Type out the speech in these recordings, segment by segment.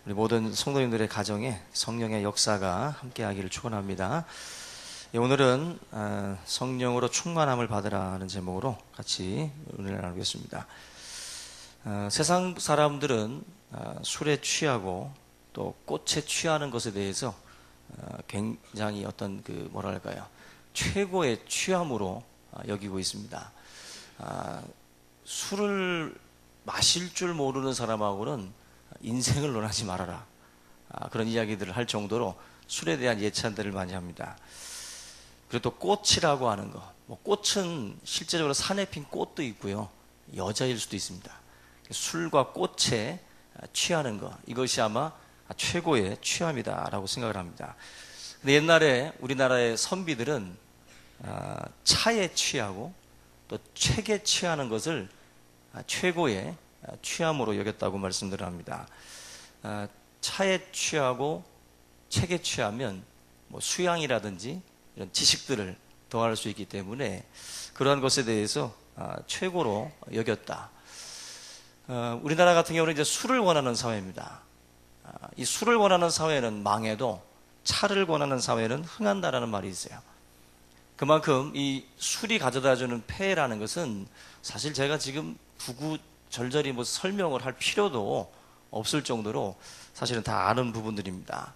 우리 모든 성도님들의 가정에 성령의 역사가 함께하기를 축원합니다. 오늘은 성령으로 충만함을 받으라는 제목으로 같이 은혜를 나누겠습니다. 세상 사람들은 술에 취하고 또 꽃에 취하는 것에 대해서 굉장히 어떤 최고의 취함으로 여기고 있습니다. 술을 마실 줄 모르는 사람하고는 인생을 논하지 말아라, 그런 이야기들을 할 정도로 술에 대한 예찬들을 많이 합니다. 그리고 또 꽃이라고 하는 거, 꽃은 실제적으로 산에 핀 꽃도 있고요, 여자일 수도 있습니다. 술과 꽃에 취하는 거, 이것이 아마 최고의 취함이다라고 생각을 합니다. 근데 옛날에 우리나라의 선비들은 차에 취하고 또 책에 취하는 것을 최고의 취함으로 여겼다고 말씀들을 합니다. 차에 취하고 책에 취하면 수양이라든지 이런 지식들을 더할 수 있기 때문에 그러한 것에 대해서 최고로 여겼다. 우리나라 같은 경우는 이제 술을 원하는 사회입니다. 이 술을 원하는 사회는 망해도 차를 권하는 사회는 흥한다라는 말이 있어요. 그만큼 이 술이 가져다주는 폐해라는 것은 사실 제가 지금 구구절절히 설명을 할 필요도 없을 정도로 사실은 다 아는 부분들입니다.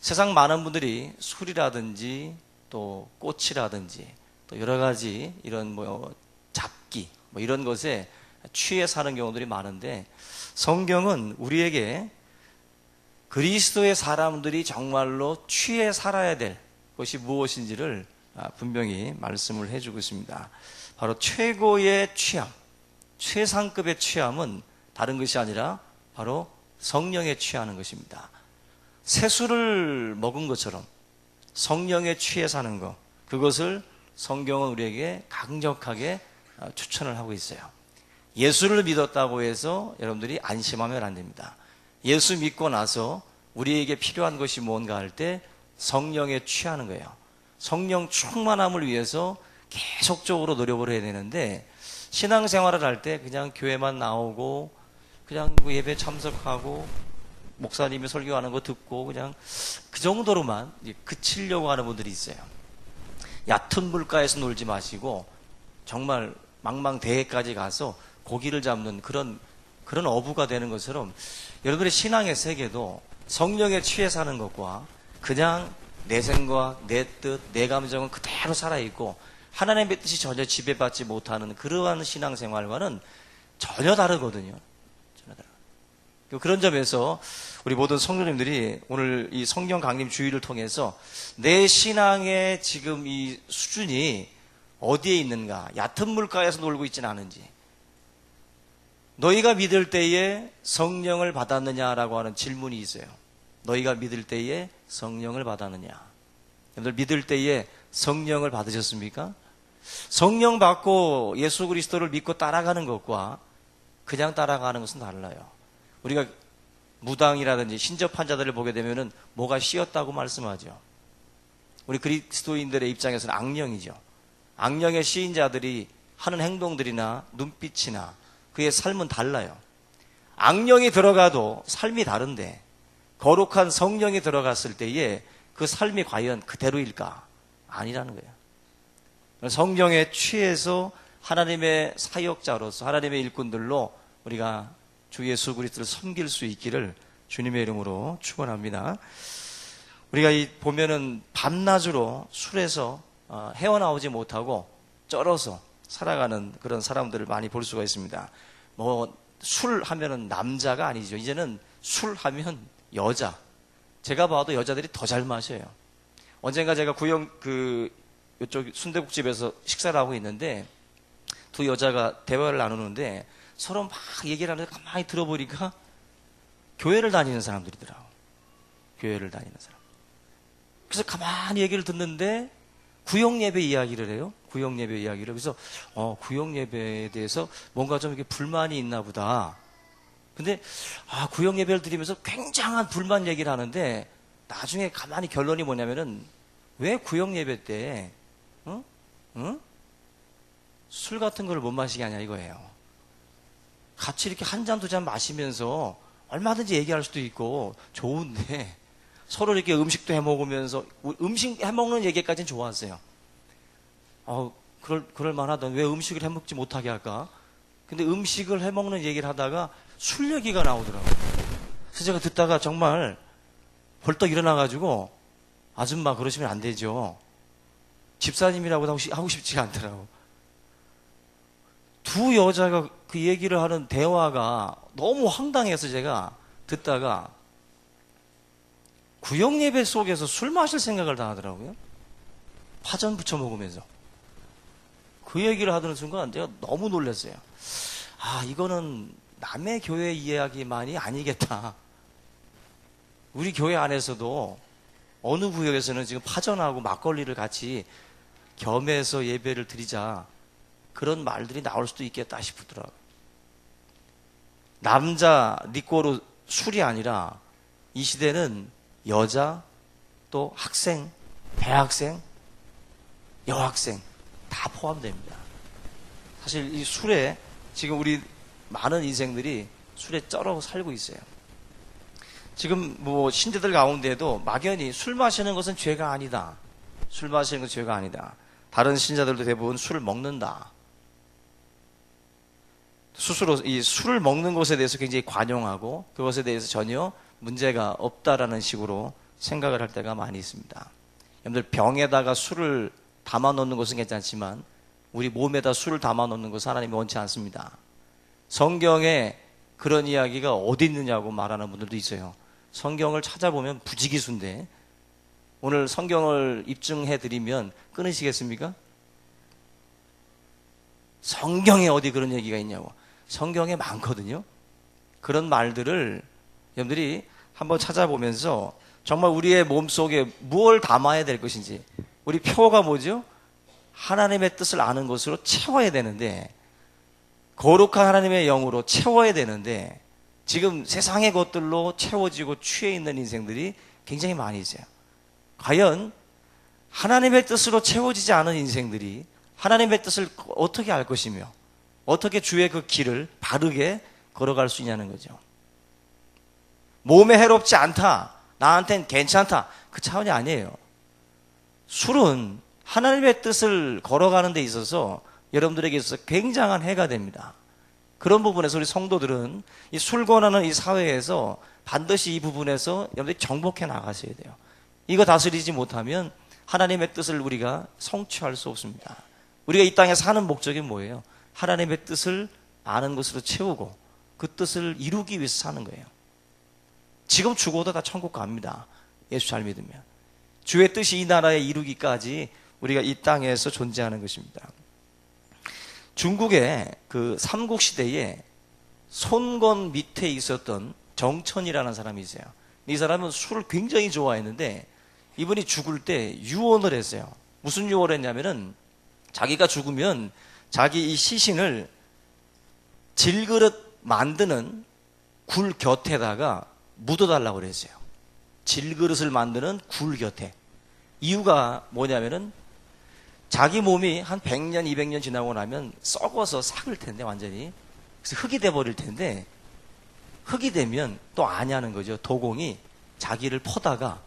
세상 많은 분들이 술이라든지 또 꽃이라든지 또 여러 가지 이런 잡기 이런 것에 취해 사는 경우들이 많은데, 성경은 우리에게 그리스도의 사람들이 정말로 취해 살아야 될 것이 무엇인지를 분명히 말씀을 해주고 있습니다. 바로 최고의 취함, 최상급의 취함은 다른 것이 아니라 바로 성령에 취하는 것입니다. 새술을 먹은 것처럼 성령에 취해 사는 것, 그것을 성경은 우리에게 강력하게 추천을 하고 있어요. 예수를 믿었다고 해서 여러분들이 안심하면 안 됩니다. 예수 믿고 나서 우리에게 필요한 것이 뭔가 할 때 성령에 취하는 거예요. 성령 충만함을 위해서 계속적으로 노력을 해야 되는데, 신앙생활을 할 때 그냥 교회만 나오고 그냥 예배 참석하고 목사님이 설교하는 거 듣고 그냥 그 정도로만 그치려고 하는 분들이 있어요. 얕은 물가에서 놀지 마시고 정말 망망대해까지 가서 고기를 잡는 그런 어부가 되는 것처럼, 여러분의 신앙의 세계도 성령에 취해 사는 것과 그냥 내 생각, 내 뜻, 내 감정은 그대로 살아있고 하나님의 뜻이 전혀 지배받지 못하는 그러한 신앙생활과는 전혀 다르거든요. 전혀 다르거든요. 그런 점에서 우리 모든 성도님들이 오늘 이 성경 강림 주의를 통해서 내 신앙의 지금 이 수준이 어디에 있는가, 얕은 물가에서 놀고 있지는 않은지, 너희가 믿을 때에 성령을 받았느냐라고 하는 질문이 있어요. 너희가 믿을 때에 성령을 받았느냐? 여러분들 믿을 때에 성령을 받으셨습니까? 성령 받고 예수 그리스도를 믿고 따라가는 것과 그냥 따라가는 것은 달라요. 우리가 무당이라든지 신접한 자들을 보게 되면은 뭐가 씌었다고 말씀하죠. 우리 그리스도인들의 입장에서는 악령이죠. 악령에 씌인 자들이 하는 행동들이나 눈빛이나 그의 삶은 달라요. 악령이 들어가도 삶이 다른데 거룩한 성령이 들어갔을 때에 그 삶이 과연 그대로일까? 아니라는 거예요. 성령에 취해서 하나님의 사역자로서 하나님의 일꾼들로 우리가 주 예수 그리스도를 섬길 수 있기를 주님의 이름으로 축원합니다. 우리가 보면은 밤낮으로 술에서 헤어나오지 못하고 쩔어서 살아가는 그런 사람들을 많이 볼 수가 있습니다. 술 하면은 남자가 아니죠. 이제는 술 하면 여자. 제가 봐도 여자들이 더 잘 마셔요. 언젠가 제가 이쪽 순대국집에서 식사를 하고 있는데 두 여자가 대화를 나누는데 서로 막 얘기를 하는데 가만히 들어보니까 교회를 다니는 사람들이더라고. 교회를 다니는 사람. 그래서 가만히 얘기를 듣는데 구역예배 이야기를 해요. 구역예배 이야기를. 그래서 구역예배에 대해서 뭔가 좀 이렇게 불만이 있나 보다. 근데 구역예배를 드리면서 굉장한 불만 얘기를 하는데 나중에 가만히 결론이 뭐냐면은 왜 구역예배 때 술 같은 걸 못 마시게 하냐 이거예요. 같이 이렇게 한 잔 두 잔 마시면서 얼마든지 얘기할 수도 있고 좋은데 서로 이렇게 음식도 해 먹으면서 음식 해 먹는 얘기까지는 좋았어요. 그럴 만하던 왜 음식을 해 먹지 못하게 할까? 근데 음식을 해 먹는 얘기를 하다가 술 얘기가 나오더라고요. 그래서 제가 듣다가 정말 벌떡 일어나가지고 아줌마 그러시면 안 되죠. 집사님이라고 하고 싶지가 않더라고. 두 여자가 그 얘기를 하는 대화가 너무 황당해서 제가 듣다가 구역 예배 속에서 술 마실 생각을 다 하더라고요. 파전 부쳐 먹으면서. 그 얘기를 하던 순간 제가 너무 놀랐어요. 이거는 남의 교회 이야기만이 아니겠다. 우리 교회 안에서도 어느 구역에서는 지금 파전하고 막걸리를 같이 겸해서 예배를 드리자. 그런 말들이 나올 수도 있겠다 싶더라고요. 남자 니꼬로 술이 아니라 이 시대는 여자, 또 학생, 대학생, 여학생 다 포함됩니다. 사실 이 술에 지금 우리 많은 인생들이 술에 쩔어 살고 있어요. 지금 뭐 신자들 가운데도 막연히 술 마시는 것은 죄가 아니다. 술 마시는 것은 죄가 아니다. 다른 신자들도 대부분 술을 먹는다. 스스로 이 술을 먹는 것에 대해서 굉장히 관용하고 그것에 대해서 전혀 문제가 없다라는 식으로 생각을 할 때가 많이 있습니다. 여러분들 병에다가 술을 담아 놓는 것은 괜찮지만 우리 몸에다 술을 담아 놓는 것은 하나님이 원치 않습니다. 성경에 그런 이야기가 어디 있느냐고 말하는 분들도 있어요. 성경을 찾아보면 부지기수인데 오늘 성경을 입증해 드리면 끊으시겠습니까? 성경에 어디 그런 얘기가 있냐고. 성경에 많거든요. 그런 말들을 여러분들이 한번 찾아보면서 정말 우리의 몸속에 무엇을 담아야 될 것인지, 우리 표가 뭐죠? 하나님의 뜻을 아는 것으로 채워야 되는데, 거룩한 하나님의 영으로 채워야 되는데 지금 세상의 것들로 채워지고 취해 있는 인생들이 굉장히 많이 있어요. 과연 하나님의 뜻으로 채워지지 않은 인생들이 하나님의 뜻을 어떻게 알 것이며 어떻게 주의 그 길을 바르게 걸어갈 수 있냐는 거죠. 몸에 해롭지 않다, 나한텐 괜찮다, 그 차원이 아니에요. 술은 하나님의 뜻을 걸어가는 데 있어서 여러분들에게 있어서 굉장한 해가 됩니다. 그런 부분에서 우리 성도들은 이 술 권하는 이 사회에서 반드시 이 부분에서 여러분들이 정복해 나가셔야 돼요. 이거 다스리지 못하면 하나님의 뜻을 우리가 성취할 수 없습니다. 우리가 이 땅에 사는 목적이 뭐예요? 하나님의 뜻을 아는 것으로 채우고 그 뜻을 이루기 위해서 사는 거예요. 지금 죽어도 다 천국 갑니다. 예수 잘 믿으면. 주의 뜻이 이 나라에 이루기까지 우리가 이 땅에서 존재하는 것입니다. 중국의 그 삼국시대에 손권 밑에 있었던 정천이라는 사람이 있어요. 이 사람은 술을 굉장히 좋아했는데 이분이 죽을 때 유언을 했어요. 무슨 유언을 했냐면은 자기가 죽으면 자기 이 시신을 질그릇 만드는 굴 곁에다가 묻어달라고 그랬어요. 질그릇을 만드는 굴 곁에. 이유가 뭐냐면은 자기 몸이 한 100년, 200년 지나고 나면 썩어서 삭을 텐데 완전히. 그래서 흙이 돼버릴 텐데 흙이 되면 또 아냐는 거죠. 도공이 자기를 퍼다가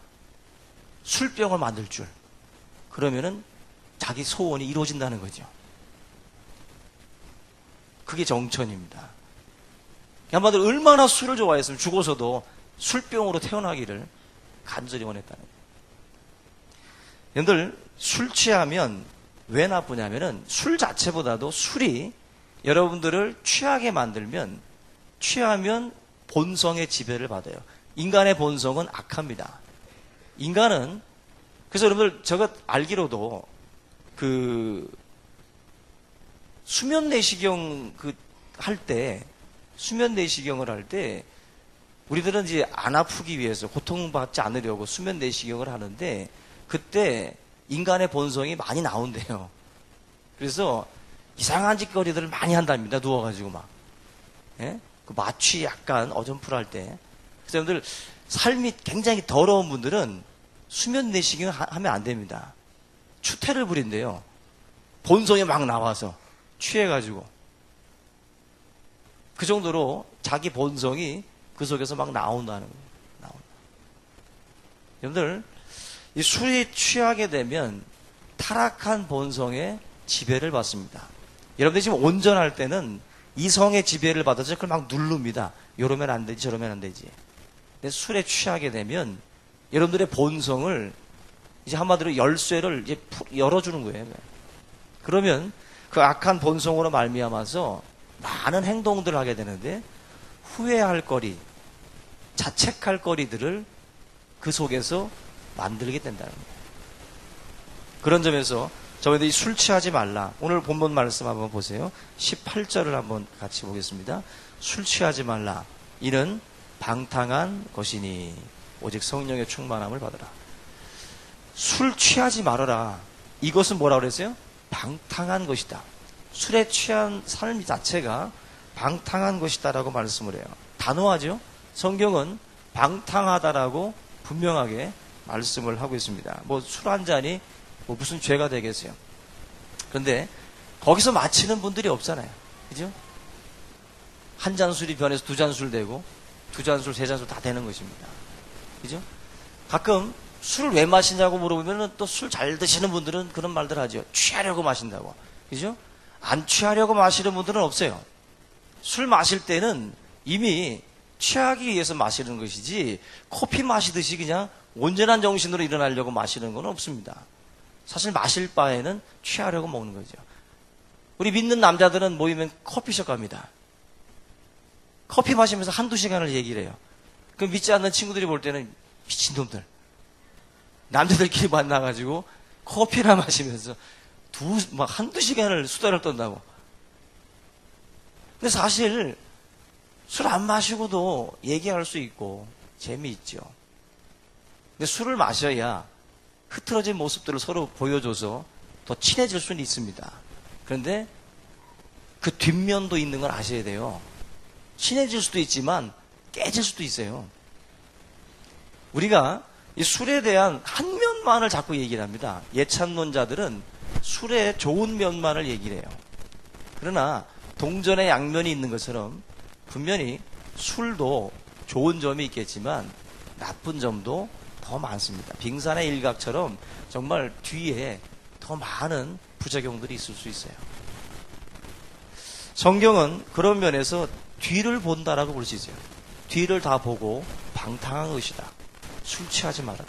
술병을 만들 줄. 그러면은 자기 소원이 이루어진다는 거죠. 그게 정천입니다. 한마디로 얼마나 술을 좋아했으면 죽어서도 술병으로 태어나기를 간절히 원했다는 거예요. 여러분들 술 취하면 왜 나쁘냐면은 술 자체보다도 술이 여러분들을 취하게 만들면 취하면 본성의 지배를 받아요. 인간의 본성은 악합니다. 인간은 그래서 여러분들 제가 알기로도 그 수면 내시경 할 때 수면 내시경을 할 때 우리들은 이제 안 아프기 위해서 고통받지 않으려고 수면 내시경을 하는데 그때 인간의 본성이 많이 나온대요. 그래서 이상한 짓거리들을 많이 한답니다. 누워가지고 막. 예? 그 마취 약간 어점프를 할 때. 그래서 여러분들 삶이 굉장히 더러운 분들은 수면 내시경 하면 안 됩니다. 추태를 부린대요. 본성이 막 나와서 취해가지고. 그 정도로 자기 본성이 그 속에서 막 나온다는 거예요. 나온다. 여러분들, 이 술이 취하게 되면 타락한 본성의 지배를 받습니다. 여러분들이 지금 온전할 때는 이성의 지배를 받아서 그걸 막 누릅니다. 이러면 안 되지, 저러면 안 되지. 근데 술에 취하게 되면 여러분들의 본성을 이제 한마디로 열쇠를 이제 열어주는 거예요. 그러면 그 악한 본성으로 말미암아서 많은 행동들을 하게 되는데 후회할 거리, 자책할 거리들을 그 속에서 만들게 된다는 거예요. 그런 점에서 저희들이 술 취하지 말라. 오늘 본문 말씀 한번 보세요. 18절을 한번 같이 보겠습니다. 술 취하지 말라. 이는 방탕한 것이니 오직 성령의 충만함을 받으라. 술 취하지 말아라. 이것은 뭐라고 그랬어요? 방탕한 것이다. 술에 취한 삶 자체가 방탕한 것이다라고 말씀을 해요. 단호하죠? 성경은 방탕하다라고 분명하게 말씀을 하고 있습니다. 뭐 술 한 잔이 뭐 무슨 죄가 되겠어요? 그런데 거기서 마치는 분들이 없잖아요. 그죠? 한 잔 술이 변해서 두 잔 술 되고 두 잔 술, 세 잔 술 다 되는 것입니다. 그죠? 가끔 술을 왜 마시냐고 물어보면 또 술 잘 드시는 분들은 그런 말들 하죠. 취하려고 마신다고. 그죠? 안 취하려고 마시는 분들은 없어요. 술 마실 때는 이미 취하기 위해서 마시는 것이지 커피 마시듯이 그냥 온전한 정신으로 일어나려고 마시는 건 없습니다. 사실 마실 바에는 취하려고 먹는 거죠. 우리 믿는 남자들은 모이면 커피숍 갑니다. 커피 마시면서 한두 시간을 얘기를 해요. 그럼 믿지 않는 친구들이 볼 때는 미친놈들. 남자들끼리 만나가지고 커피나 마시면서 한두 시간을 수다를 떤다고. 근데 사실 술 안 마시고도 얘기할 수 있고 재미있죠. 근데 술을 마셔야 흐트러진 모습들을 서로 보여줘서 더 친해질 수는 있습니다. 그런데 그 뒷면도 있는 걸 아셔야 돼요. 친해질 수도 있지만 깨질 수도 있어요. 우리가 이 술에 대한 한 면만을 자꾸 얘기를 합니다. 예찬론자들은 술의 좋은 면만을 얘기를 해요. 그러나 동전의 양면이 있는 것처럼 분명히 술도 좋은 점이 있겠지만 나쁜 점도 더 많습니다. 빙산의 일각처럼 정말 뒤에 더 많은 부작용들이 있을 수 있어요. 성경은 그런 면에서 뒤를 본다라고 볼 수 있어요. 뒤를 다 보고 방탕한 것이다. 술 취하지 말아라.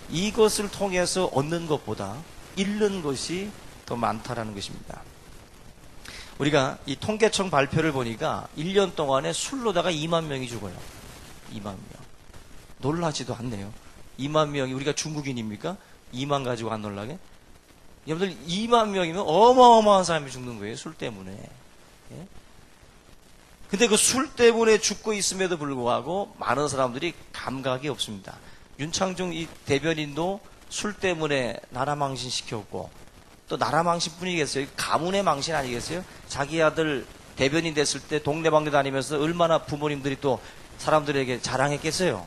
이것을 통해서 얻는 것보다 잃는 것이 더 많다라는 것입니다. 우리가 이 통계청 발표를 보니까 1년 동안에 술로다가 2만 명이 죽어요. 2만 명. 놀라지도 않네요. 2만 명이 우리가 중국인입니까? 2만 가지고 안 놀라게? 여러분들 2만 명이면 어마어마한 사람이 죽는 거예요. 술 때문에. 예? 근데 그 술 때문에 죽고 있음에도 불구하고 많은 사람들이 감각이 없습니다. 윤창중 이 대변인도 술 때문에 나라 망신 시켰고 또 나라 망신뿐이겠어요. 가문의 망신 아니겠어요? 자기 아들 대변인 됐을 때 동네방네 다니면서 얼마나 부모님들이 또 사람들에게 자랑했겠어요.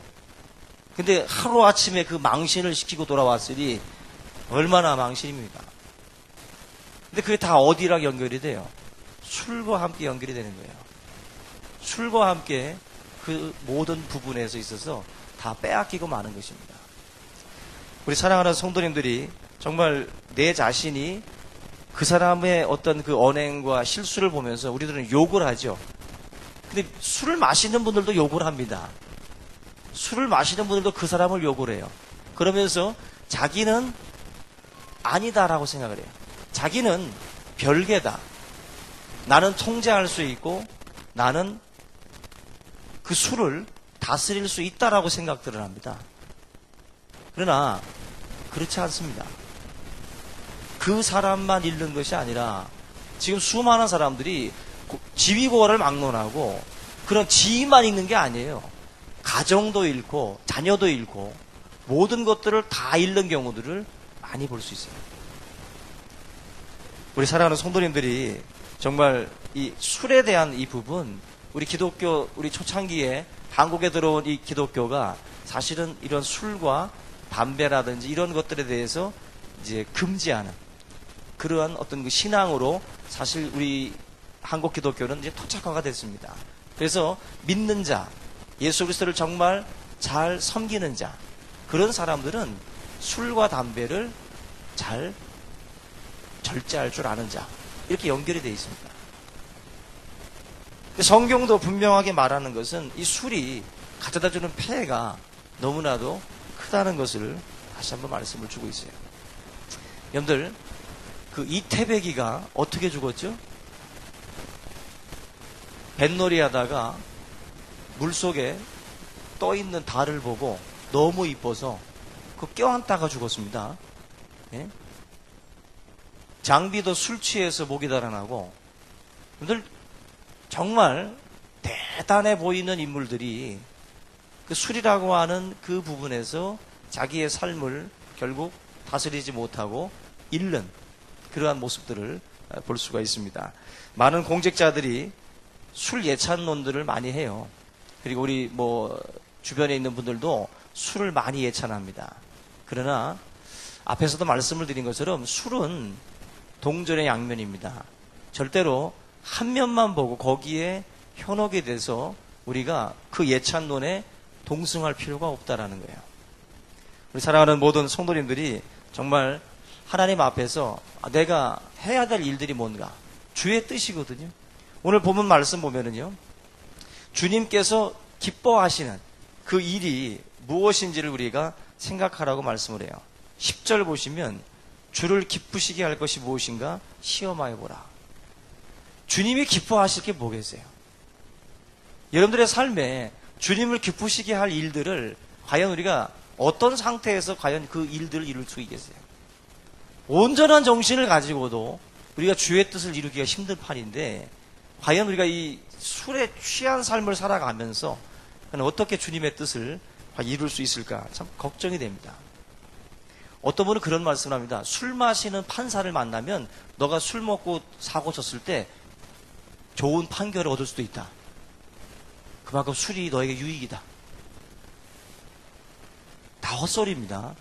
근데 하루아침에 그 망신을 시키고 돌아왔으니 얼마나 망신입니까? 근데 그게 다 어디랑 연결이 돼요? 술과 함께 연결이 되는 거예요. 술과 함께 그 모든 부분에서 있어서 다 빼앗기고 마는 것입니다. 우리 사랑하는 성도님들이 정말 내 자신이 그 사람의 어떤 그 언행과 실수를 보면서 우리들은 욕을 하죠. 근데 술을 마시는 분들도 욕을 합니다. 술을 마시는 분들도 그 사람을 욕을 해요. 그러면서 자기는 아니다라고 생각을 해요. 자기는 별개다. 나는 통제할 수 있고 나는 그 술을 다스릴 수 있다라고 생각들을 합니다. 그러나 그렇지 않습니다. 그 사람만 잃는 것이 아니라 지금 수많은 사람들이 지위고하를 막론하고 그런 지위만 잃는 게 아니에요. 가정도 잃고 자녀도 잃고 모든 것들을 다 잃는 경우들을 많이 볼 수 있어요. 우리 사랑하는 성도님들이 정말 이 술에 대한 이 부분, 우리 기독교, 우리 초창기에 한국에 들어온 이 기독교가 사실은 이런 술과 담배라든지 이런 것들에 대해서 이제 금지하는 그러한 어떤 그 신앙으로 사실 우리 한국 기독교는 이제 토착화가 됐습니다. 그래서 믿는 자, 예수 그리스도를 정말 잘 섬기는 자, 그런 사람들은 술과 담배를 잘 절제할 줄 아는 자, 이렇게 연결이 되어 있습니다. 성경도 분명하게 말하는 것은 이 술이 가져다주는 폐해가 너무나도 크다는 것을 다시 한번 말씀을 주고 있어요. 여러분들, 그 이태백이가 어떻게 죽었죠? 뱃놀이 하다가 물속에 떠있는 달을 보고 너무 이뻐서 그 껴안다가 죽었습니다. 예? 장비도 술 취해서 목이 달아나고, 여러분들 정말 대단해 보이는 인물들이 그 술이라고 하는 그 부분에서 자기의 삶을 결국 다스리지 못하고 잃는 그러한 모습들을 볼 수가 있습니다. 많은 공직자들이 술 예찬론들을 많이 해요. 그리고 우리 주변에 있는 분들도 술을 많이 예찬합니다. 그러나 앞에서도 말씀을 드린 것처럼 술은 동전의 양면입니다. 절대로 한 면만 보고 거기에 현혹이 돼서 우리가 그 예찬론에 동승할 필요가 없다라는 거예요. 우리 사랑하는 모든 성도님들이 정말 하나님 앞에서 내가 해야 될 일들이 뭔가, 주의 뜻이거든요. 오늘 본문 말씀 보면은요, 주님께서 기뻐하시는 그 일이 무엇인지를 우리가 생각하라고 말씀을 해요. 10절 보시면 주를 기쁘시게 할 것이 무엇인가 시험하여 보라. 주님이 기뻐하실 게 뭐겠어요? 여러분들의 삶에 주님을 기쁘시게 할 일들을 과연 우리가 어떤 상태에서 과연 그 일들을 이룰 수 있겠어요? 온전한 정신을 가지고도 우리가 주의 뜻을 이루기가 힘든 판인데, 과연 우리가 이 술에 취한 삶을 살아가면서 어떻게 주님의 뜻을 이룰 수 있을까 참 걱정이 됩니다. 어떤 분은 그런 말씀을 합니다. 술 마시는 판사를 만나면 너가 술 먹고 사고 쳤을 때 좋은 판결을 얻을 수도 있다. 그만큼 술이 너에게 유익이다. 다 헛소리입니다.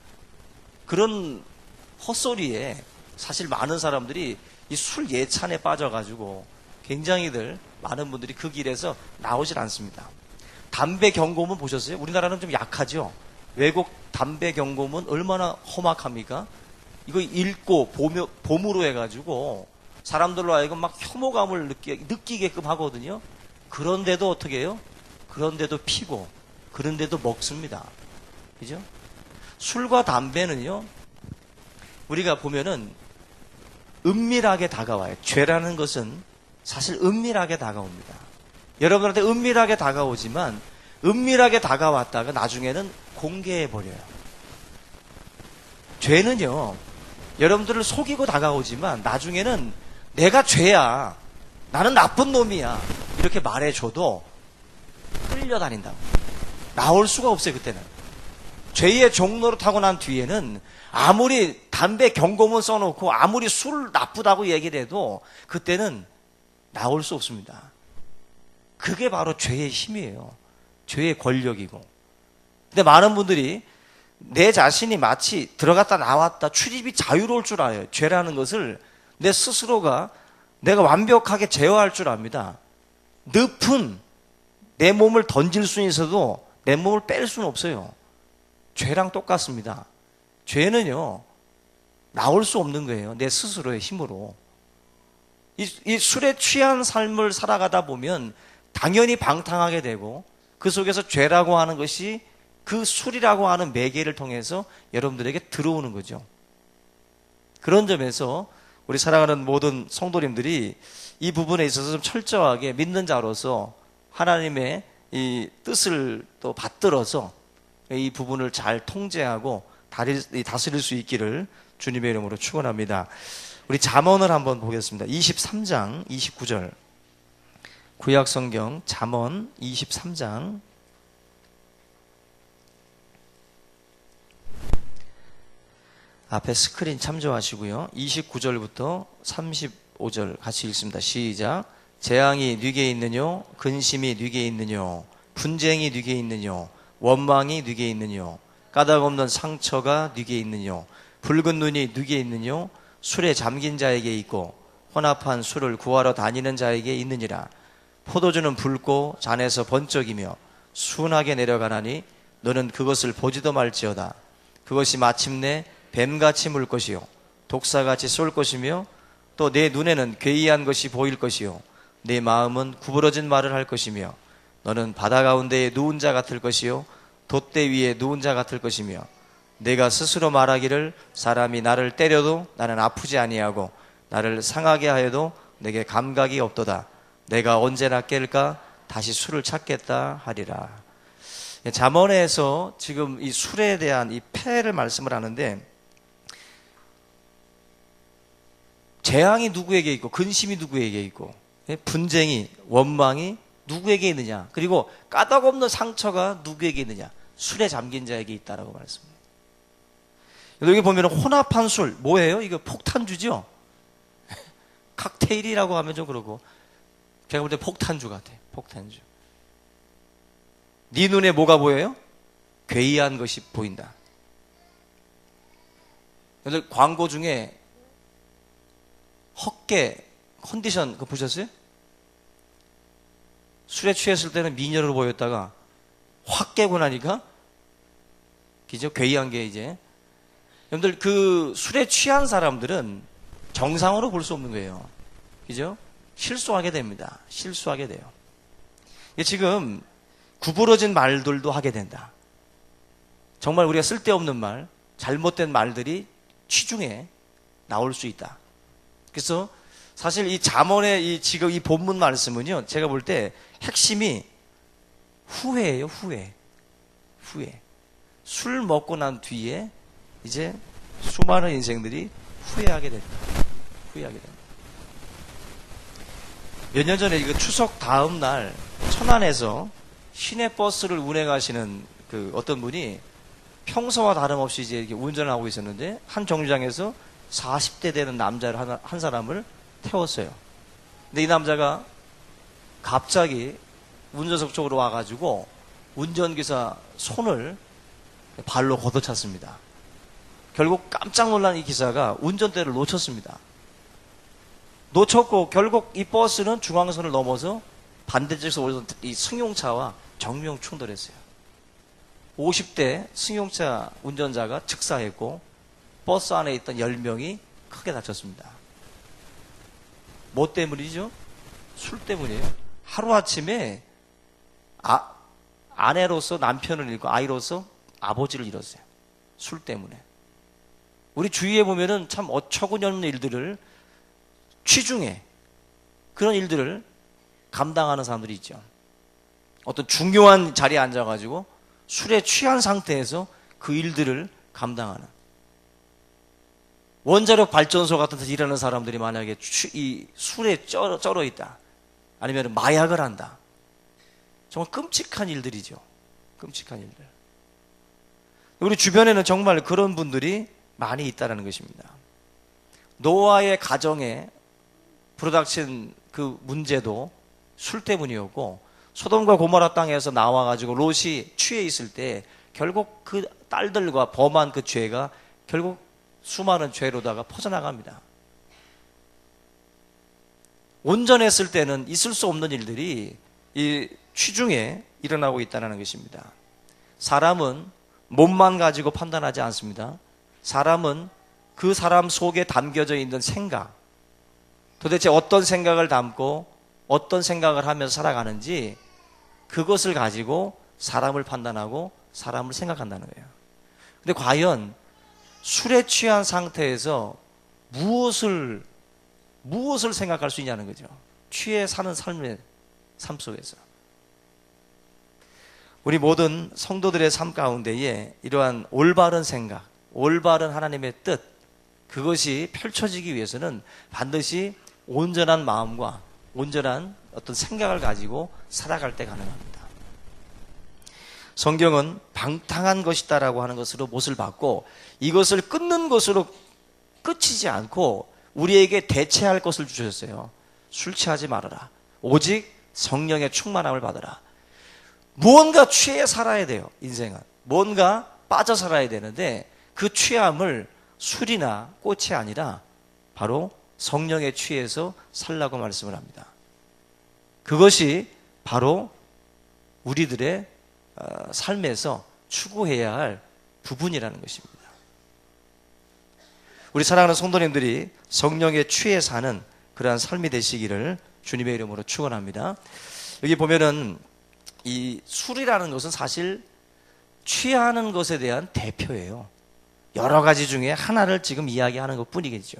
그런 헛소리에 사실 많은 사람들이 이 술 예찬에 빠져가지고 굉장히들 많은 분들이 그 길에서 나오질 않습니다. 담배 경고문 보셨어요? 우리나라는 좀 약하죠? 외국 담배 경고문 얼마나 험악합니까? 이거 읽고 봄으로 해가지고 사람들로 하여금 막 혐오감을 느끼게끔 하거든요. 그런데도 어떻게 해요? 그런데도 피고, 그런데도 먹습니다. 그죠? 술과 담배는요, 우리가 보면은 은밀하게 다가와요. 죄라는 것은 사실 은밀하게 다가옵니다. 여러분한테 은밀하게 다가오지만 은밀하게 다가왔다가 나중에는 공개해버려요. 죄는요, 여러분들을 속이고 다가오지만 나중에는 내가 죄야, 나는 나쁜 놈이야, 이렇게 말해줘도 끌려다닌다고. 나올 수가 없어요. 그때는 죄의 종로로 타고 난 뒤에는 아무리 담배 경고문 써놓고 아무리 술 나쁘다고 얘기를 해도 그때는 나올 수 없습니다. 그게 바로 죄의 힘이에요. 죄의 권력이고. 근데 많은 분들이 내 자신이 마치 들어갔다 나왔다 출입이 자유로울 줄 알아요. 죄라는 것을 내 스스로가 내가 완벽하게 제어할 줄 압니다. 늪은 내 몸을 던질 수는 있어도 내 몸을 뺄 수는 없어요. 죄랑 똑같습니다. 죄는요, 나올 수 없는 거예요. 내 스스로의 힘으로. 이 술에 취한 삶을 살아가다 보면 당연히 방탕하게 되고, 그 속에서 죄라고 하는 것이 그 술이라고 하는 매개를 통해서 여러분들에게 들어오는 거죠. 그런 점에서 우리 사랑하는 모든 성도님들이 이 부분에 있어서 좀 철저하게 믿는 자로서 하나님의 이 뜻을 또 받들어서 이 부분을 잘 통제하고 다스릴 수 있기를 주님의 이름으로 축원합니다. 우리 잠언을 한번 보겠습니다. 23장 29절. 구약성경 잠언 23장 앞에 스크린 참조하시고요. 29절부터 35절 같이 읽습니다. 시작. 재앙이 네게 있느뇨? 근심이 네게 있느뇨? 분쟁이 네게 있느뇨? 원망이 네게 있느뇨? 까닭없는 상처가 네게 있느뇨? 붉은 눈이 네게 있느뇨? 술에 잠긴 자에게 있고 혼합한 술을 구하러 다니는 자에게 있느니라. 포도주는 붉고 잔에서 번쩍이며 순하게 내려가나니 너는 그것을 보지도 말지어다. 그것이 마침내 뱀같이 물 것이요 독사같이 쏠 것이며 또 내 눈에는 괴이한 것이 보일 것이요 내 마음은 구부러진 말을 할 것이며 너는 바다 가운데에 누운 자 같을 것이요 돛대 위에 누운 자 같을 것이며 내가 스스로 말하기를 사람이 나를 때려도 나는 아프지 아니하고 나를 상하게 하여도 내게 감각이 없도다. 내가 언제나 깰까 다시 술을 찾겠다 하리라. 잠언에서 지금 이 술에 대한 이 폐를 말씀을 하는데, 재앙이 누구에게 있고 근심이 누구에게 있고 분쟁이 원망이 누구에게 있느냐, 그리고 까닭없는 상처가 누구에게 있느냐, 술에 잠긴 자에게 있다라고 말씀합니다. 여기 보면 혼합한 술 뭐예요? 이거 폭탄주죠. 칵테일이라고 하면 좀 그러고, 제가 볼 때 폭탄주 같아. 폭탄주. 네 눈에 뭐가 보여요? 괴이한 것이 보인다. 여러분 광고 중에 헛개 컨디션 그거 보셨어요? 술에 취했을 때는 미녀로 보였다가 확 깨고 나니까 그죠? 괴이한 게 이제. 여러분들 그 술에 취한 사람들은 정상으로 볼 수 없는 거예요. 그죠? 실수하게 됩니다. 실수하게 돼요. 지금 구부러진 말들도 하게 된다. 정말 우리가 쓸데없는 말, 잘못된 말들이 취중에 나올 수 있다. 그래서 사실 이 잠언의 지금 이 본문 말씀은요, 제가 볼 때 핵심이 후회예요. 후회. 술 먹고 난 뒤에 이제 수많은 인생들이 후회하게 된다. 몇 년 전에 이거 추석 다음 날 천안에서 시내버스를 운행하시는 그 어떤 분이 평소와 다름없이 이제 이렇게 운전을 하고 있었는데, 한 정류장에서 40대 되는 남자를 한 사람을 태웠어요. 근데 이 남자가 갑자기 운전석 쪽으로 와가지고 운전기사 손을 발로 걷어찼습니다. 결국 깜짝 놀란 이 기사가 운전대를 놓쳤습니다. 놓쳤고 결국 이 버스는 중앙선을 넘어서 반대쪽에서 오던 이 승용차와 정면 충돌했어요. 50대 승용차 운전자가 즉사했고 버스 안에 있던 10명이 크게 다쳤습니다. 뭐 때문이죠? 술 때문이에요. 하루아침에 아내로서 남편을 잃고 아이로서 아버지를 잃었어요. 술 때문에. 우리 주위에 보면은 참 어처구니없는 일들을, 취중에 그런 일들을 감당하는 사람들이 있죠. 어떤 중요한 자리에 앉아가지고 술에 취한 상태에서 그 일들을 감당하는, 원자력 발전소 같은 데서 일하는 사람들이 만약에 이 술에 쩔어 있다, 아니면 마약을 한다, 정말 끔찍한 일들이죠. 끔찍한 일들. 우리 주변에는 정말 그런 분들이 많이 있다는 것입니다. 노아의 가정에 불어닥친 그 문제도 술 때문이었고, 소돔과 고모라 땅에서 나와가지고 롯이 취해 있을 때 결국 그 딸들과 범한 그 죄가 결국 수많은 죄로다가 퍼져나갑니다. 온전했을 때는 있을 수 없는 일들이 이 취중에 일어나고 있다는 것입니다. 사람은 몸만 가지고 판단하지 않습니다. 사람은 그 사람 속에 담겨져 있는 생각, 도대체 어떤 생각을 담고 어떤 생각을 하면서 살아가는지, 그것을 가지고 사람을 판단하고 사람을 생각한다는 거예요. 근데 과연 술에 취한 상태에서 무엇을 생각할 수 있냐는 거죠. 취해 사는 삶 속에서. 우리 모든 성도들의 삶 가운데에 이러한 올바른 생각, 올바른 하나님의 뜻, 그것이 펼쳐지기 위해서는 반드시 온전한 마음과 온전한 어떤 생각을 가지고 살아갈 때 가능합니다. 성경은 방탕한 것이다라고 하는 것으로 못을 받고, 이것을 끊는 것으로 끝이지 않고 우리에게 대체할 것을 주셨어요. 술 취하지 말아라. 오직 성령의 충만함을 받아라. 무언가 취해 살아야 돼요. 인생은 뭔가 빠져 살아야 되는데, 그 취함을 술이나 꽃이 아니라 바로 성령에 취해서 살라고 말씀을 합니다. 그것이 바로 우리들의 삶에서 추구해야 할 부분이라는 것입니다. 우리 사랑하는 성도님들이 성령에 취해 사는 그러한 삶이 되시기를 주님의 이름으로 축원합니다. 여기 보면은 이 술이라는 것은 사실 취하는 것에 대한 대표예요. 여러 가지 중에 하나를 지금 이야기하는 것 뿐이겠죠.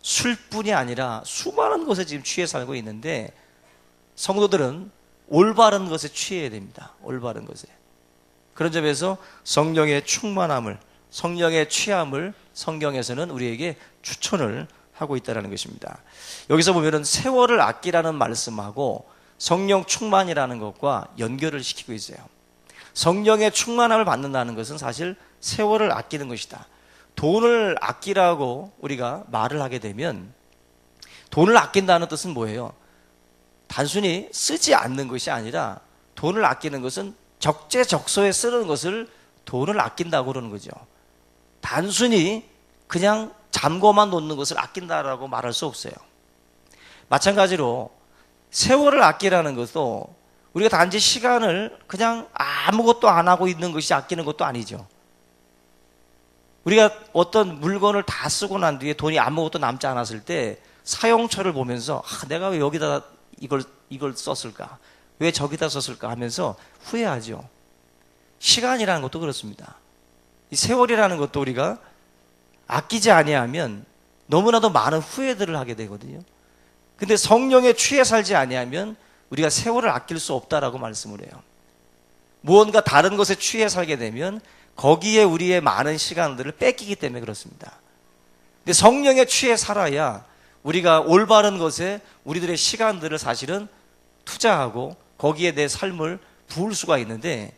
술뿐이 아니라 수많은 것에 지금 취해 살고 있는데 성도들은 올바른 것에 취해야 됩니다. 올바른 것에. 그런 점에서 성령의 충만함을, 성령의 취함을 성경에서는 우리에게 추천을 하고 있다는 것입니다. 여기서 보면은 세월을 아끼라는 말씀하고 성령 충만이라는 것과 연결을 시키고 있어요. 성령의 충만함을 받는다는 것은 사실 세월을 아끼는 것이다. 돈을 아끼라고 우리가 말을 하게 되면 돈을 아낀다는 뜻은 뭐예요? 단순히 쓰지 않는 것이 아니라 돈을 아끼는 것은 적재적소에 쓰는 것을 돈을 아낀다고 그러는 거죠. 단순히 그냥 잠궈만 놓는 것을 아낀다라고 말할 수 없어요. 마찬가지로 세월을 아끼라는 것도 우리가 단지 시간을 그냥 아무것도 안 하고 있는 것이 아끼는 것도 아니죠. 우리가 어떤 물건을 다 쓰고 난 뒤에 돈이 아무것도 남지 않았을 때 사용처를 보면서 내가 왜 여기다 이걸 썼을까? 왜 저기다 썼을까? 하면서 후회하죠. 시간이라는 것도 그렇습니다. 이 세월이라는 것도 우리가 아끼지 아니하면 너무나도 많은 후회들을 하게 되거든요. 근데 성령에 취해 살지 아니하면 우리가 세월을 아낄 수 없다라고 말씀을 해요. 무언가 다른 것에 취해 살게 되면 거기에 우리의 많은 시간들을 뺏기기 때문에 그렇습니다. 근데 성령에 취해 살아야 우리가 올바른 것에 우리들의 시간들을 사실은 투자하고 거기에 내 삶을 부을 수가 있는데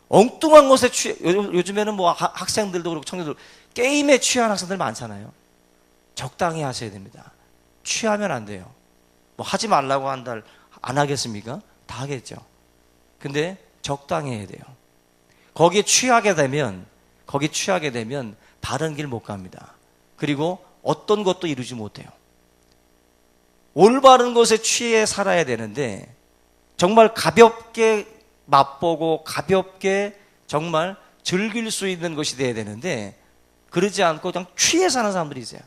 엉뚱한 것에 취해, 요즘에는 뭐 학생들도 그렇고 청년들 게임에 취한 학생들 많잖아요. 적당히 하셔야 됩니다. 취하면 안 돼요. 뭐 하지 말라고 한달 안 하겠습니까? 다 하겠죠. 근데 적당히 해야 돼요. 거기에 취하게 되면 바른 길 못 갑니다. 그리고 어떤 것도 이루지 못해요. 올바른 것에 취해 살아야 되는데 정말 가볍게 맛보고 가볍게 정말 즐길 수 있는 것이 돼야 되는데 그러지 않고 그냥 취해 사는 사람들이 있어요.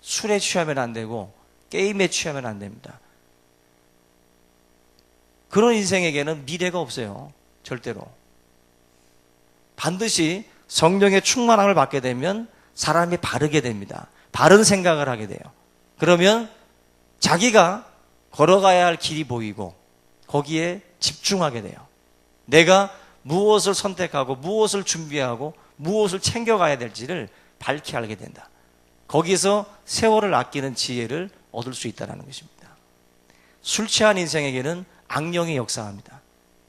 술에 취하면 안 되고 게임에 취하면 안 됩니다. 그런 인생에게는 미래가 없어요. 절대로. 반드시 성령의 충만함을 받게 되면 사람이 바르게 됩니다. 바른 생각을 하게 돼요. 그러면 자기가 걸어가야 할 길이 보이고 거기에 집중하게 돼요. 내가 무엇을 선택하고 무엇을 준비하고 무엇을 챙겨가야 될지를 밝히 알게 된다. 거기서 세월을 아끼는 지혜를 얻을 수 있다는 것입니다. 술 취한 인생에게는 악령이 역사합니다.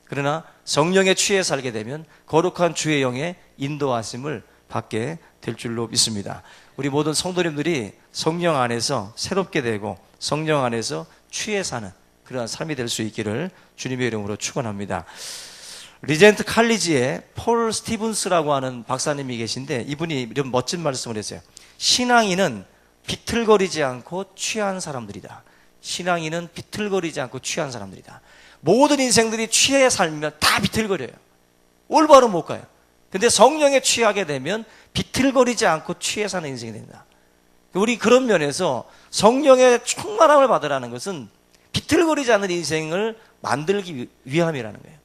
그러나 성령에 취해 살게 되면 거룩한 주의 영의 인도하심을 받게 될 줄로 믿습니다. 우리 모든 성도님들이 성령 안에서 새롭게 되고 성령 안에서 취해 사는 그러한 삶이 될 수 있기를 주님의 이름으로 축원합니다. 리젠트 칼리지에 폴 스티븐스라고 하는 박사님이 계신데 이분이 이런 멋진 말씀을 했어요. 신앙인은 비틀거리지 않고 취한 사람들이다. 신앙인은 비틀거리지 않고 취한 사람들이다. 모든 인생들이 취해 살면 다 비틀거려요. 올바로 못 가요. 근데 성령에 취하게 되면 비틀거리지 않고 취해 사는 인생이 된다. 우리 그런 면에서 성령의 충만함을 받으라는 것은 비틀거리지 않는 인생을 만들기 위함이라는 거예요.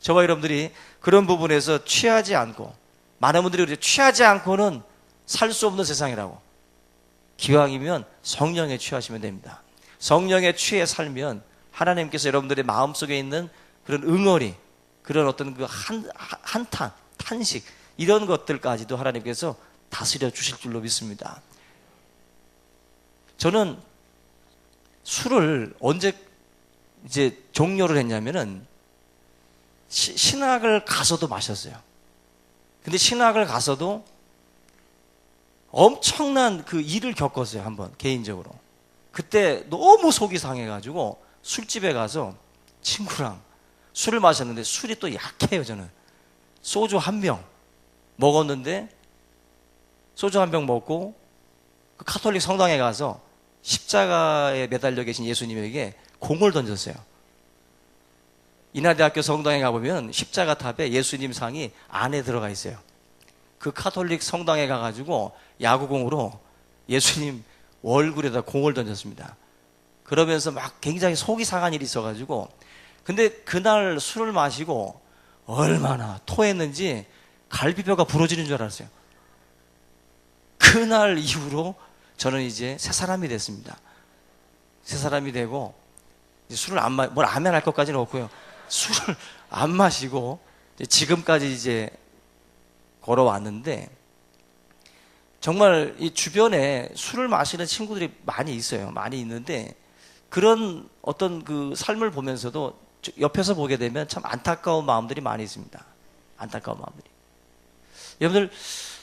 저와 여러분들이 그런 부분에서 취하지 않고 많은 분들이 그렇게 취하지 않고는 살 수 없는 세상이라고. 기왕이면 성령에 취하시면 됩니다. 성령에 취해 살면 하나님께서 여러분들의 마음속에 있는 그런 응어리, 그런 어떤 그 한탄, 탄식 이런 것들까지도 하나님께서 다스려 주실 줄로 믿습니다. 저는 술을 언제 이제 종료를 했냐면은 신학을 가서도 마셨어요. 근데 신학을 가서도 엄청난 그 일을 겪었어요. 한번 개인적으로. 그때 너무 속이 상해가지고 술집에 가서 친구랑 술을 마셨는데 술이 또 약해요. 저는 소주 한 병 먹었는데 소주 한 병 먹고 그 카톨릭 성당에 가서 십자가에 매달려 계신 예수님에게 공을 던졌어요. 인하대학교 성당에 가보면 십자가 탑에 예수님 상이 안에 들어가 있어요. 그 카톨릭 성당에 가가지고 야구공으로 예수님 얼굴에다 공을 던졌습니다. 그러면서 막 굉장히 속이 상한 일이 있어가지고, 근데 그날 술을 마시고 얼마나 토했는지 갈비뼈가 부러지는 줄 알았어요. 그날 이후로 저는 이제 새 사람이 됐습니다. 새 사람이 되고, 이제 술을 뭘 하면 할 것까지는 없고요. 술을 안 마시고, 지금까지 이제 걸어왔는데, 정말 이 주변에 술을 마시는 친구들이 많이 있어요. 많이 있는데, 그런 어떤 그 삶을 보면서도 옆에서 보게 되면 참 안타까운 마음들이 많이 있습니다. 안타까운 마음들이. 여러분들,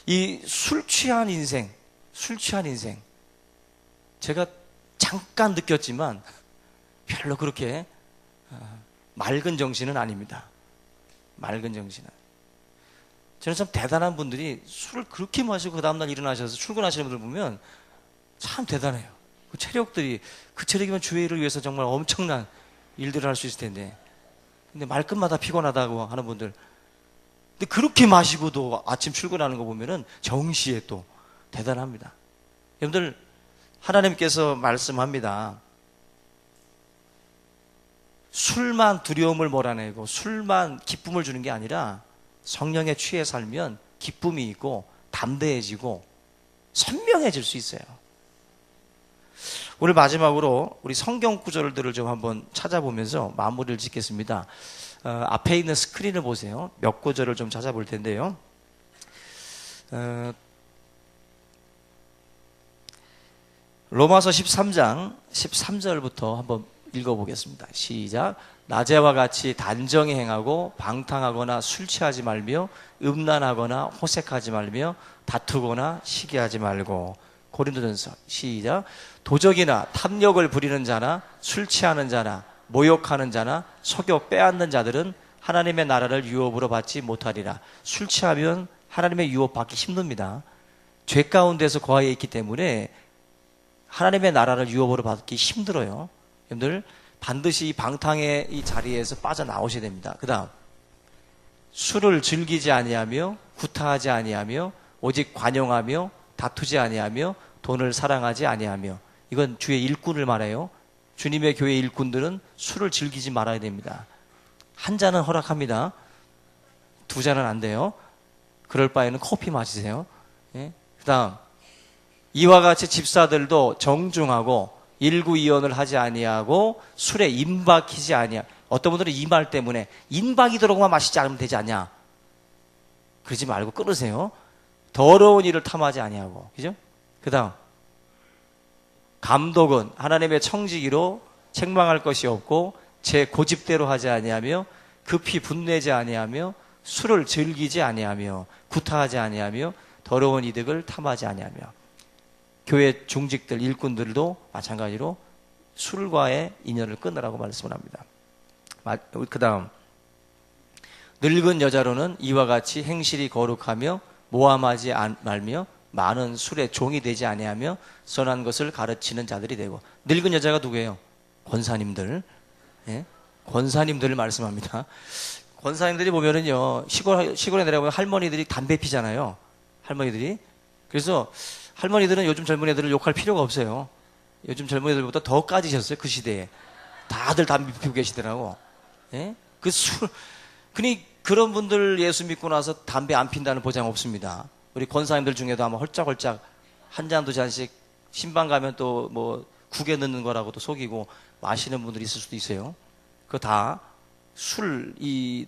이 술 취한 인생, 제가 잠깐 느꼈지만 별로 그렇게 맑은 정신은 아닙니다. 맑은 정신은. 저는 참 대단한 분들이 술을 그렇게 마시고 그 다음날 일어나셔서 출근하시는 분들 보면 참 대단해요. 그 체력들이, 그 체력이면 주의를 위해서 정말 엄청난 일들을 할 수 있을 텐데, 근데 말끝마다 피곤하다고 하는 분들, 근데 그렇게 마시고도 아침 출근하는 거 보면은 정시에 또 대단합니다. 여러분들, 하나님께서 말씀합니다. 술만 두려움을 몰아내고 술만 기쁨을 주는 게 아니라 성령에 취해 살면 기쁨이 있고 담대해지고 선명해질 수 있어요. 오늘 마지막으로 우리 성경 구절들을 좀 한번 찾아보면서 마무리를 짓겠습니다. 앞에 있는 스크린을 보세요. 몇 구절을 좀 찾아볼 텐데요. 로마서 13장 13절부터 한번 읽어보겠습니다. 시작. 낮에와 같이 단정히 행하고 방탕하거나 술 취하지 말며 음란하거나 호색하지 말며 다투거나 시기하지 말고. 고린도전서 시작. 도적이나 탐욕을 부리는 자나 술 취하는 자나 모욕하는 자나 속여 빼앗는 자들은 하나님의 나라를 유업으로 받지 못하리라. 술 취하면 하나님의 유업 받기 힘듭니다. 죄 가운데서 거하여 있기 때문에 하나님의 나라를 유업으로 받기 힘들어요. 여러분들 반드시 이 방탕의 이 자리에서 빠져나오셔야 됩니다. 그 다음, 술을 즐기지 아니하며 구타하지 아니하며 오직 관용하며 다투지 아니하며 돈을 사랑하지 아니하며. 이건 주의 일꾼을 말해요. 주님의 교회 일꾼들은 술을 즐기지 말아야 됩니다. 한 잔은 허락합니다. 두 잔은 안 돼요. 그럴 바에는 커피 마시세요. 예? 그 다음, 이와 같이 집사들도 정중하고 일구이언을 하지 아니하고 술에 임박히지 아니하. 어떤 분들은 이 말 때문에 임박이도록만 마시지 않으면 되지 않냐, 그러지 말고 끊으세요. 더러운 일을 탐하지 아니하고. 그죠? 그 다음, 감독은 하나님의 청지기로 책망할 것이 없고 제 고집대로 하지 아니하며 급히 분내지 아니하며 술을 즐기지 아니하며 구타하지 아니하며 더러운 이득을 탐하지 아니하며. 교회 중직들, 일꾼들도 마찬가지로 술과의 인연을 끊으라고 말씀을 합니다. 그 다음, 늙은 여자로는 이와 같이 행실이 거룩하며 모함하지 말며 많은 술에 종이 되지 아니하며 선한 것을 가르치는 자들이 되고. 늙은 여자가 누구예요? 권사님들. 예? 권사님들을 말씀합니다. 권사님들이 보면은요, 시골에 내려가면 할머니들이 담배 피잖아요. 할머니들이. 그래서 할머니들은 요즘 젊은 애들을 욕할 필요가 없어요. 요즘 젊은 애들보다 더 까지셨어요. 그 시대에 다들 담배 피우고 계시더라고. 예? 그런 분들 예수 믿고 나서 담배 안 핀다는 보장 없습니다. 우리 권사님들 중에도 아마 헐짝헐짝 한 잔 두 잔씩 신방 가면 또 뭐 국에 넣는 거라고도 속이고 마시는 분들이 있을 수도 있어요. 그거 다 이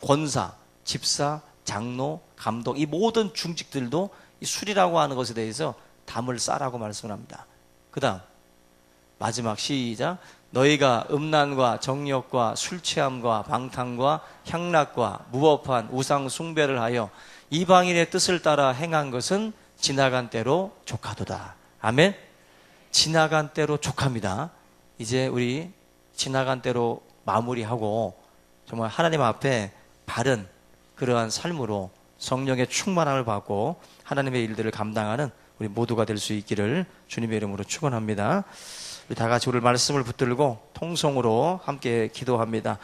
권사, 집사, 장로, 감독, 이 모든 중직들도 이 술이라고 하는 것에 대해서 담을 싸라고 말씀을 합니다. 그 다음, 마지막 시작. 너희가 음란과 정욕과 술 취함과 방탕과 향락과 무법한 우상 숭배를 하여 이방인의 뜻을 따라 행한 것은 지나간 때로 족하도다. 아멘. 지나간 때로 족합니다. 이제 우리 지나간 때로 마무리하고 정말 하나님 앞에 바른 그러한 삶으로 성령의 충만함을 받고 하나님의 일들을 감당하는 우리 모두가 될 수 있기를 주님의 이름으로 축원합니다. 우리 다 같이 오늘 말씀을 붙들고 통성으로 함께 기도합니다.